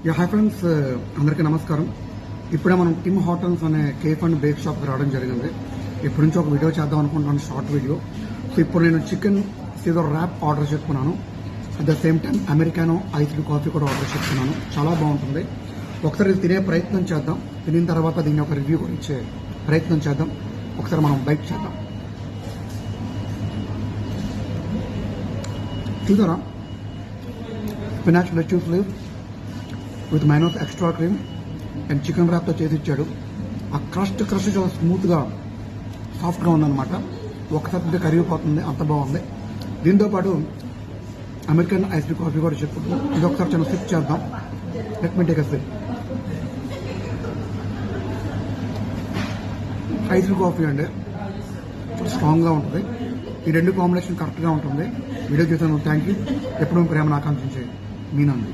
Hi friends, అందరికీ నమస్కారం. ఇప్పుడే మనం టిమ్ హార్టన్స్ అనే కేఫ్ అండ్ బేక్ షాప్కి రావడం జరిగింది. ఇప్పటి నుంచి ఒక వీడియో చేద్దాం అనుకుంటున్నాను, షార్ట్ వీడియో. సో ఇప్పుడు నేను చికెన్ సీజర్ ర్యాప్ ఆర్డర్ చేసుకున్నాను. At the same time americano iced coffee కూడా ఆర్డర్ చేసుకున్నాను. చాలా బాగుంటుంది. ఒకసారి ఇది తినే ప్రయత్నం చేద్దాం. తినిన తర్వాత దీన్ని ఒక రివ్యూ కూడా ఇచ్చే ప్రయత్నం చేద్దాం. ఒకసారి మనం బైక్ చేద్దాం. చూసారా, spinach lettuce leave with minus extra cream and chicken ర్యాప్తో చేసి ఇచ్చాడు. ఆ క్రస్ట్ చాలా స్మూత్గా సాఫ్ట్గా ఉందన్నమాట. ఒకసారి కరిగిపోతుంది, అంత బాగుంది. దీంతోపాటు అమెరికన్ ఐస్డ్ కాఫీ కూడా చెప్పుకుంటున్నాం. ఇది ఒకసారి చిన్న సిప్ చేద్దాం. Let me take a sip. Iced coffee అండి, స్ట్రాంగ్గా ఉంటుంది. ఈ రెండు కాంబినేషన్ కరెక్ట్గా ఉంటుంది. వీడియో చేశాను, థ్యాంక్ యూ. ఎప్పుడూ ప్రేమను ఆకాంక్షించే మీనంది.